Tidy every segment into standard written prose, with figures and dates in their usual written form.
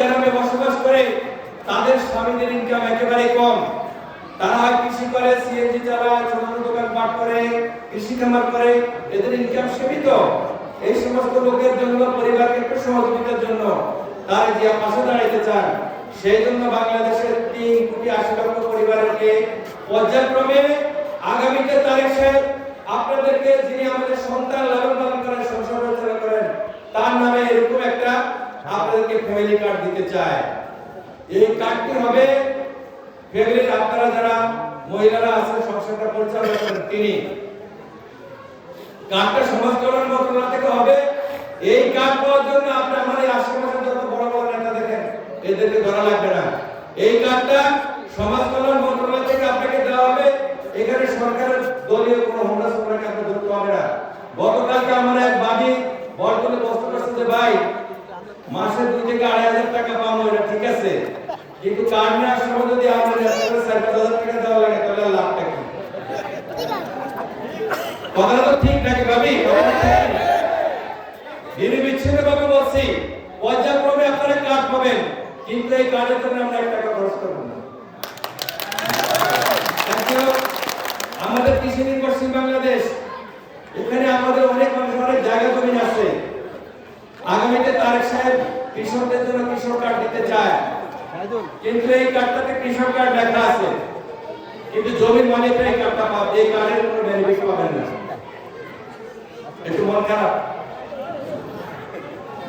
গ্রামে বসবাস করে তাদের স্বামীদের ইনকাম একেবারে কম। তারা কৃষি করে, সিএনজি চালায়, ছোট ছোট দোকানপাট করে, কৃষি খামার করে, এদের ইনকাম সীমিত। এই সমস্ত লোকের জন্য, পরিবারকে একটু সহযোগিতার জন্য তারা জিয়া পাশে দাঁড়াইতে চান। সেই জন্য বাংলাদেশের 3,80,00,000 পরিবারকে পর্যায়ক্রমে আগামীতে তারেক সাহেব আপনাদেরকে, যিনি আমাদের সন্তান লালন পালন করেন, সংসার পরিচালনা করেন, তার নামে এরকম একটা আপনাদেরকে ফ্যামিলি কার্ড দিতে চায়। এই কার্ডটি হবে ফ্যামিলির, আপনারা যারা মহিলারা আছেন সংসারটা পরিচালনা করেন, তিনি কার্ডটা সমাজ কল্যাণ মন্ত্রণালয় থেকে হবে। এই কার্ড পাওয়ার জন্য আপনি আমার এই আশেপাশে যত বড় বড় নেতা দেখেন, এদেরকে ধরা লাগবে না। এই কার্ডটা সমাজ কল্যাণ মন্ত্রণালয় থেকে আপনাকে দেওয়া হবে। এখানে সরকারের দলীয় কোনো হোমরা সরকারকে আপনি ধরতে হবে না। গতকালকে আমার এক ভাবি বর্তমানে প্রশ্ন করছে যে ভাই, মাসে 2 থেকে 2,500 টাকা পাবো, এটা ঠিক আছে, কিন্তু কার্ড নেওয়ার সময় যদি আমাদের 4,000 টাকা দেওয়া লাগে তাহলে লাভটা কি? কথাটা তো ঠিক নাকি ভাবি? নির্বিচ্ছিন্ন ভাবে বলছি, পর্যায়ক্রমে আপনারা কার্ড পাবেন, কিন্তু এই কার্ডের জন্য আমরা 1 টাকা খরচ করব না। আমাদের কৃষি নির্ভরশীল বাংলাদেশ, এখানে আমাদের অনেক মানুষ, অনেক জায়গা জমি আছে। আগামীতে তারেক সাহেব কৃষকদের জন্য কৃষক কার্ড দিতে চায়, কিন্তু এই কার্ডটাতে কৃষক কার্ড লেখা আছে, কিন্তু জমির মালিকরা এই কার্ডটা পাবে, এই কার্ডের কোনো বেনিফিট পাবেন না। একটু মন খারাপ।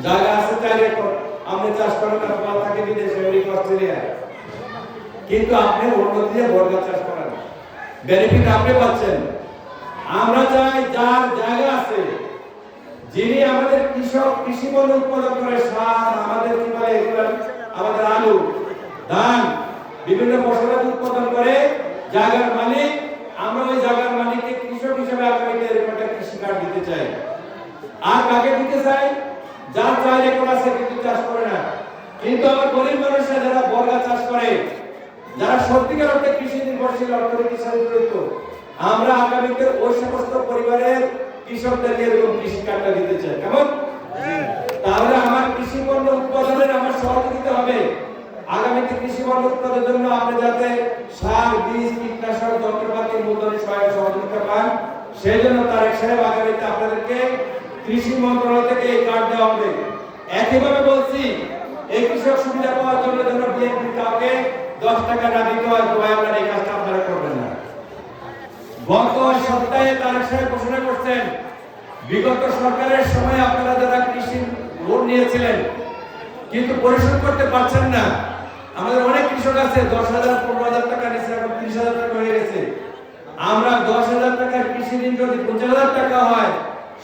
জায়গা আছে 4 একর, আপনি চাষ করেন, আপনার থাকে বিদেশে, অস্ট্রেলিয়া, কিন্তু আপনি অন্য দিয়ে বর্গা চাষ করেন, বেনিফিট আপনি পাচ্ছেন। আমরা চাই যার জায়গা আছে, যিনি আমাদের কৃষক, কৃষি পণ্য উৎপাদন করে, সার, আমাদের কি বলে এগুলো, আমাদের আলু, ধান, বিভিন্ন ফসলাদি উৎপাদন করে জায়গার মালিক, আমরা ওই জায়গার মালিককে কৃষক হিসেবে আগামীতে এরকম একটা কৃষি কার্ড দিতে চাই। আর কাকে দিতে চাই? যার 4 একর আছে কিন্তু চাষ করে না, কিন্তু আমার গরিব মানুষরা যারা বর্গা চাষ করে, যারা সত্যিকার অর্থে কৃষি নির্ভরশীল, অর্থনীতির সাথে জড়িত, আমরা আগামীতে ওই সমস্ত পরিবারের কৃষকদেরকে এরকম কৃষি কার্ডটা দিতে চাই। কেমন? তাহলে আমার কৃষি পণ্য উৎপাদনের আমার সহযোগিতা হবে। আগামীতে কৃষি পণ্য উৎপাদনের জন্য আপনি যাতে সার, বীজ, কীটনাশক, যন্ত্রপাতি, মূলধনী সহযোগিতা পান, সেই জন্য তারেক সাহেব আগামীতে আপনাদেরকে কৃষি মন্ত্রণালয় থেকে এই কার্ড দেওয়া হবে। একইভাবে বলছি, এই কৃষক সুবিধা পাওয়ার জন্য যেন বিএনপি কাউকে 10 টাকা না দিতে হয়, তো আপনারা এই কাজটা আপনারা করবেন না। গত সপ্তাহে তারেক সাহেব ঘোষণা করছেন, বিগত সরকারের সময় আপনারা যারা কৃষি লোন নিয়েছিলেন কিন্তু পরিশোধ করতে পারছেন না, আমাদের অনেক কৃষক আছে 10,000, 15,000 টাকা নিয়েছে, এখন 30,000 টাকা হয়ে গেছে। আমরা 10,000 টাকার কৃষি ঋণ যদি 50,000 টাকা হয়,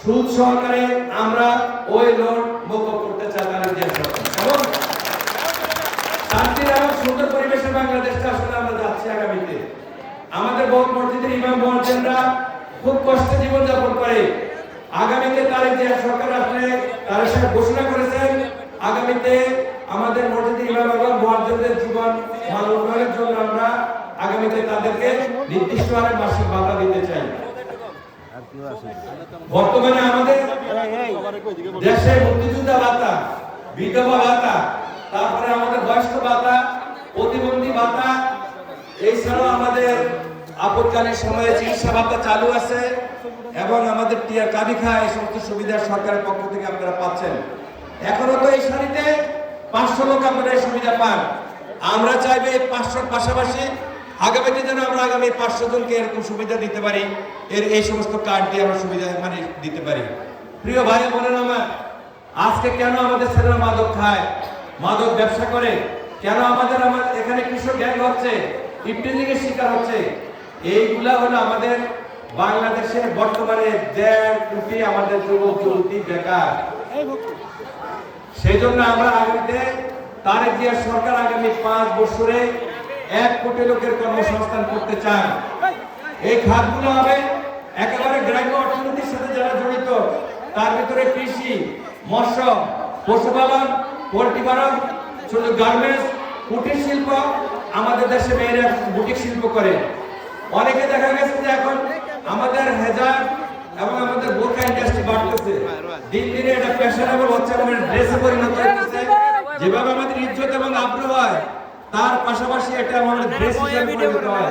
সুদ সহকারে আমরা ওই লোন মকুব করতে চাই। এবং শান্তির এবং সুন্দর পরিবেশে বাংলাদেশটা আসলে আমরা যাচ্ছি আগামীতে। আমাদের বহু মসজিদের ইমাম মুয়াজ্জিনরা খুব কষ্টে জীবনযাপন করে। আগামীতে তারেক জিয়া সরকার আসলে তারেক সাহেব ঘোষণা করেছেন, আগামীতে আমাদের মসজিদের ইমাম এবং মুয়াজ্জিনদের জীবন মান উন্নয়নের জন্য আমরা আগামীতে তাদেরকে নির্দিষ্ট হারে মাসিক ভাতা দিতে চাই। বর্তমানে আমাদের দেশে মুক্তিযোদ্ধা ভাতা, বিধবা ভাতা, তারপরে আমাদের বয়স্ক ভাতা, প্রতিবন্ধী ভাতা, এছাড়াও আমাদের আপদকালীন সময়ে চিকিৎসা ভাতা চালু আছে, এবং আমাদের টিআর কাবিখা, এই সমস্ত সুবিধা সরকারের পক্ষ থেকে আপনারা পাচ্ছেন। এখনো তো এই সারিতে 500 লোক আপনারা এই সুবিধা পান। আমরা চাইবে 500 পাশাপাশি আগামীতে যেন আমরা আগামী 500 জনকে এরকম সুবিধা দিতে পারি, এই সমস্ত কার্ড দিয়ে আমরা সুবিধা দিতে পারি। প্রিয় ভাই বোনেরা আমার, আজকে কেন আমাদের ছেলেরা মাদক খায়, মাদক ব্যবসা করে, কেন আমাদের এখানে কৃষক গ্যাং হচ্ছে, ইফটিজিংয়ের শিকার হচ্ছে, এইগুলা হলো আমাদের বাংলাদেশের বর্তমানে 1.5 কোটি আমাদের যুবক যুবতী বেকার। সেই জন্য আমরা আগামীতে তারেক জিয়া সরকার আগামী 5 বছরে 1 কোটি লোকের কর্মসংস্থান করতে চান। এই খাতগুলো হবে একেবারে গ্রাম্য অর্থনীতির সাথে যারা জড়িত, তার ভিতরে কৃষি, মৎস্য, পশুপালন, পোল্ট্রি ফার্ম, ছোট গার্মেন্টস, কুটির শিল্প। আমাদের দেশে মেয়েরা বুটিক শিল্প করে। অনেকে দেখা গেছে যে এখন আমাদের হেজাব এবং আমাদের বোরকা ইন্ডাস্ট্রি বাড়তেছে, দিন দিনে এটা ফ্যাশনেবল হচ্ছে, আমাদের ড্রেসে পরিণত হচ্ছে। যেভাবে আমাদের ইজ্জত হয় তার পাশাপাশি এটা আমাদের বেসিস হিসেবে পরিণত হয়।